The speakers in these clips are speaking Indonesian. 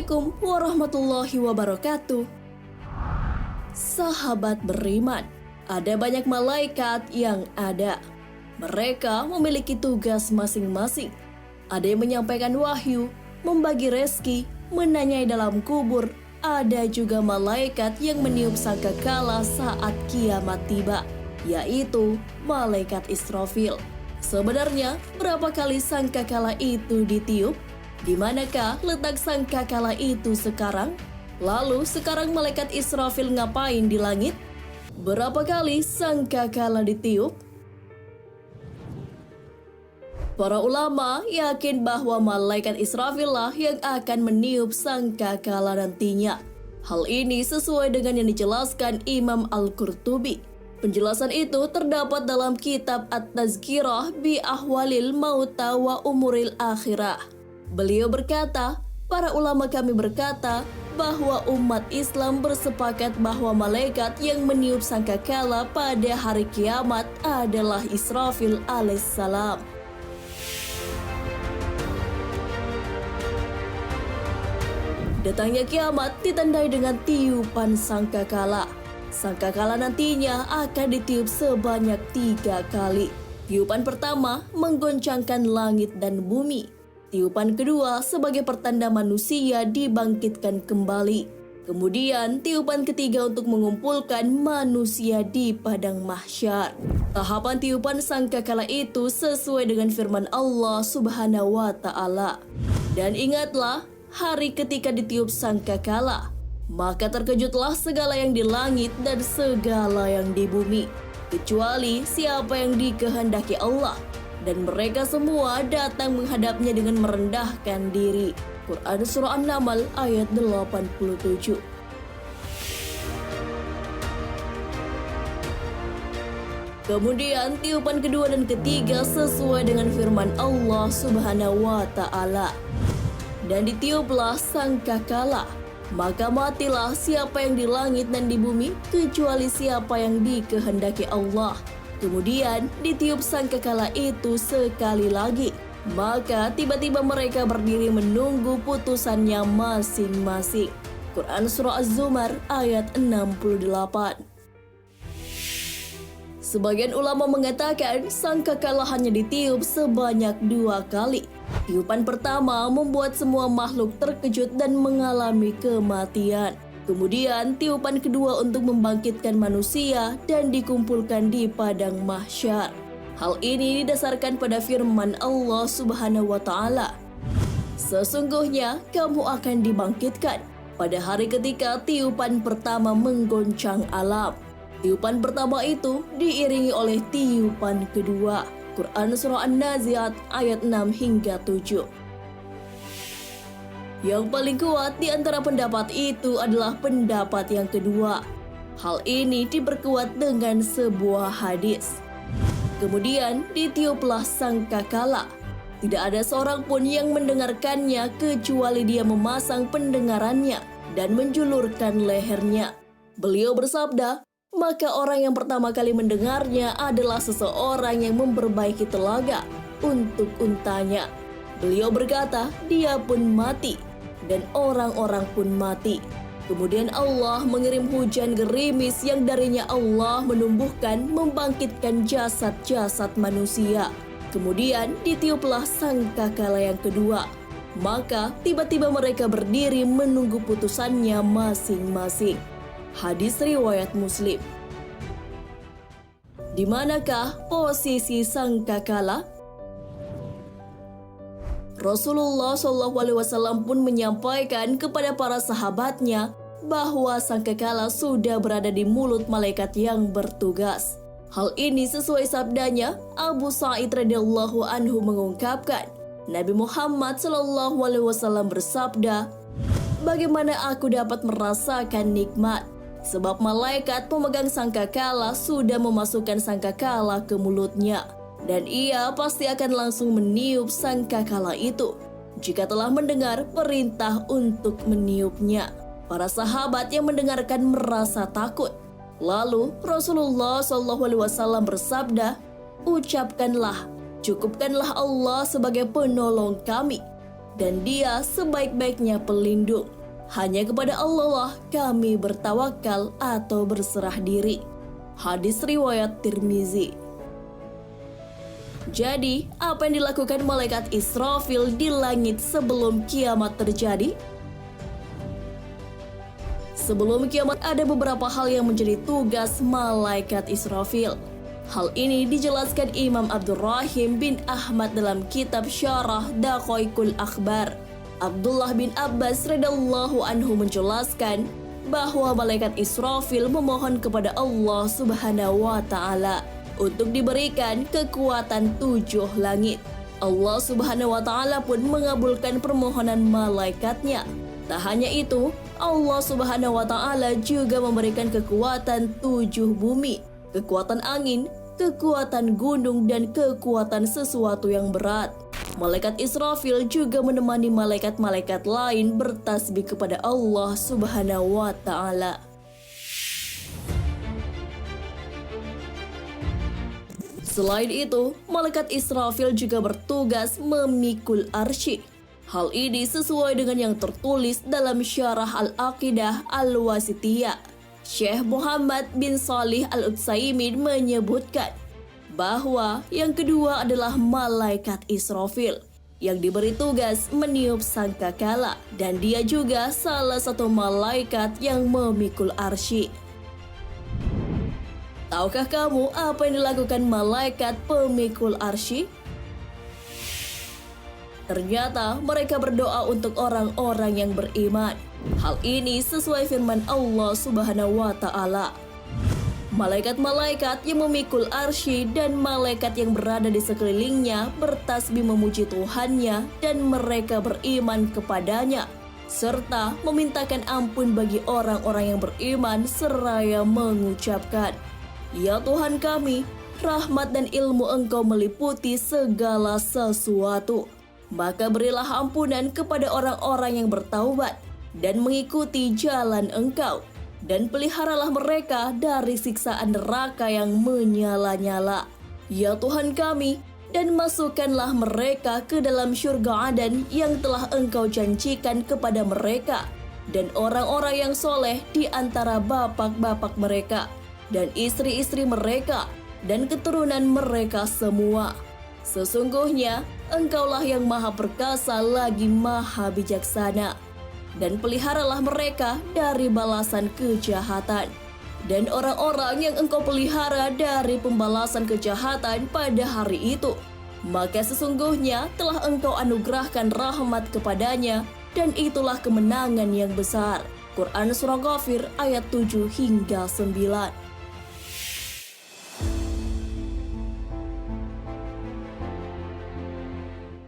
Assalamualaikum warahmatullahi wabarakatuh. Sahabat beriman, ada banyak malaikat yang ada. Mereka memiliki tugas masing-masing. Ada yang menyampaikan wahyu, membagi rezeki, menanyai dalam kubur. Ada juga malaikat yang meniup sangkakala saat kiamat tiba, yaitu malaikat Israfil. Sebenarnya, berapa kali sangkakala itu ditiup? Di manakah letak sangkakala itu sekarang? Lalu sekarang malaikat Israfil ngapain di langit? Berapa kali sangkakala ditiup? Para ulama yakin bahwa malaikat Israfil lah yang akan meniup sangkakala nantinya. Hal ini sesuai dengan yang dijelaskan Imam Al-Qurtubi. Penjelasan itu terdapat dalam kitab At-Tazkirah bi Ahwalil Mauta wa Umuril Akhirah. Beliau berkata, para ulama kami berkata bahwa umat Islam bersepakat bahwa malaikat yang meniup sangkakala pada hari kiamat adalah Israfil alaihissalam. Datangnya kiamat ditandai dengan tiupan sangkakala. Sangkakala nantinya akan ditiup sebanyak 3 kali. Tiupan pertama menggoncangkan langit dan bumi. Tiupan kedua sebagai pertanda manusia dibangkitkan kembali. Kemudian tiupan ketiga untuk mengumpulkan manusia di padang mahsyar. Tahapan tiupan sangkakala itu sesuai dengan firman Allah Subhanahu wa Ta'ala. Dan ingatlah, hari ketika ditiup sangkakala, maka terkejutlah segala yang di langit dan segala yang di bumi, kecuali siapa yang dikehendaki Allah. Dan mereka semua datang menghadapnya dengan merendahkan diri. Quran Surah An-Naml ayat 87. Kemudian tiupan kedua dan ketiga sesuai dengan firman Allah Subhanahu wa Ta'ala. Dan ditiuplah sangkakala, maka matilah siapa yang di langit dan di bumi, kecuali siapa yang dikehendaki Allah. Kemudian ditiup sangkakala itu sekali lagi, maka tiba-tiba mereka berdiri menunggu putusannya masing-masing. Quran Surah Az-Zumar ayat 68. Sebagian ulama mengatakan sangkakala hanya ditiup sebanyak 2 kali. Tiupan pertama membuat semua makhluk terkejut dan mengalami kematian. Kemudian tiupan kedua untuk membangkitkan manusia dan dikumpulkan di padang mahsyar. Hal ini didasarkan pada firman Allah Subhanahu wa Ta'ala. Sesungguhnya kamu akan dibangkitkan pada hari ketika tiupan pertama menggoncang alam. Tiupan pertama itu diiringi oleh tiupan kedua. Quran Surah An-Nazi'at ayat 6 hingga 7. Yang paling kuat di antara pendapat itu adalah pendapat yang kedua. Hal ini diperkuat dengan sebuah hadis. Kemudian ditiuplah sangkakala. Tidak ada seorang pun yang mendengarkannya kecuali dia memasang pendengarannya dan menjulurkan lehernya. Beliau bersabda, maka orang yang pertama kali mendengarnya adalah seseorang yang memperbaiki telaga untuk untanya. Beliau berkata, dia pun mati. Dan orang-orang pun mati. Kemudian Allah mengirim hujan gerimis yang darinya Allah menumbuhkan, membangkitkan jasad-jasad manusia. Kemudian ditiuplah sangkakala yang kedua. Maka tiba-tiba mereka berdiri menunggu putusannya masing-masing. Hadis riwayat Muslim. Di manakah posisi sangkakala? Rasulullah SAW pun menyampaikan kepada para sahabatnya bahwa sangkakala sudah berada di mulut malaikat yang bertugas. Hal ini sesuai sabdanya, Abu Sa'id radhiyallahu anhu mengungkapkan, Nabi Muhammad SAW bersabda, bagaimana aku dapat merasakan nikmat? Sebab malaikat pemegang sangkakala sudah memasukkan sangkakala ke mulutnya. Dan ia pasti akan langsung meniup sangkakala itu jika telah mendengar perintah untuk meniupnya. Para sahabat yang mendengarkan merasa takut. Lalu Rasulullah SAW bersabda, ucapkanlah, cukupkanlah Allah sebagai penolong kami. dan Dia sebaik-baiknya pelindung. Hanya kepada Allah lah kami bertawakal atau berserah diri. Hadis riwayat Tirmizi. Jadi, apa yang dilakukan malaikat Israfil di langit sebelum kiamat terjadi? Sebelum kiamat ada beberapa hal yang menjadi tugas malaikat Israfil. Hal ini dijelaskan Imam Abdurrahim bin Ahmad dalam kitab Syarah Daqaiqul Akhbar. Abdullah bin Abbas radhiyallahu anhu menjelaskan bahwa malaikat Israfil memohon kepada Allah Subhanahu wa taala untuk diberikan kekuatan 7 langit. Allah Subhanahu wa taala pun mengabulkan permohonan malaikatnya. Tak hanya itu, Allah Subhanahu wa taala juga memberikan kekuatan 7 bumi, kekuatan angin, kekuatan gunung, dan kekuatan sesuatu yang berat. Malaikat Israfil juga menemani malaikat-malaikat lain bertasbih kepada Allah Subhanahu wa taala. Selain itu, malaikat Israfil juga bertugas memikul arsy. Hal ini sesuai dengan yang tertulis dalam Syarah Al-Aqidah Al-Wasithiyah. Syekh Muhammad bin Shalih Al-Utsaimin menyebutkan bahwa yang kedua adalah malaikat Israfil yang diberi tugas meniup sangkakala, dan dia juga salah satu malaikat yang memikul arsy. Tahukah kamu apa yang dilakukan malaikat pemikul arsy? Ternyata mereka berdoa untuk orang-orang yang beriman. Hal ini sesuai firman Allah Subhanahu wa taala. Malaikat-malaikat yang memikul arsy dan malaikat yang berada di sekelilingnya bertasbih memuji Tuhannya, dan mereka beriman kepadanya, serta memintakan ampun bagi orang-orang yang beriman seraya mengucapkan, "Ya Tuhan kami, rahmat dan ilmu Engkau meliputi segala sesuatu. Maka berilah ampunan kepada orang-orang yang bertaubat dan mengikuti jalan Engkau, dan peliharalah mereka dari siksaan neraka yang menyala-nyala. Ya Tuhan kami, dan masukkanlah mereka ke dalam syurga Adan yang telah Engkau janjikan kepada mereka, dan orang-orang yang soleh di antara bapak-bapak mereka, dan istri-istri mereka, dan keturunan mereka semua. Sesungguhnya Engkaulah yang maha perkasa lagi maha bijaksana. Dan peliharalah mereka dari balasan kejahatan. Dan orang-orang yang Engkau pelihara dari pembalasan kejahatan pada hari itu, maka sesungguhnya telah Engkau anugerahkan rahmat kepadanya, dan itulah kemenangan yang besar." Quran Surah Ghafir ayat 7 hingga 9.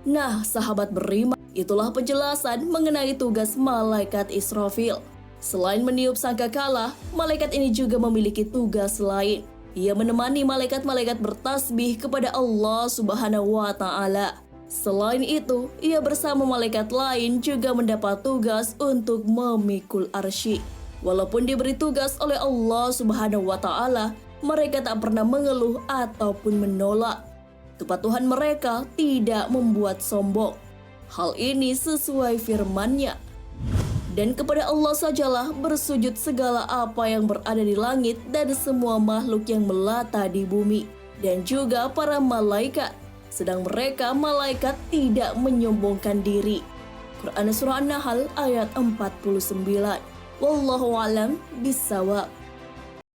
Nah, sahabat beriman, itulah penjelasan mengenai tugas malaikat Israfil. Selain meniup sangkakala, malaikat ini juga memiliki tugas lain. Ia menemani malaikat-malaikat bertasbih kepada Allah Subhanahu wa taala. Selain itu, ia bersama malaikat lain juga mendapat tugas untuk memikul arsy. Walaupun diberi tugas oleh Allah Subhanahu wa taala, mereka tak pernah mengeluh ataupun menolak. Kepatuhan mereka tidak membuat sombong. Hal ini sesuai firman-Nya. Dan kepada Allah sajalah bersujud segala apa yang berada di langit dan semua makhluk yang melata di bumi, dan juga para malaikat. Sedang mereka malaikat tidak menyombongkan diri. Quran Surah An-Nahl ayat 49. Wallahu a'lam bishawab.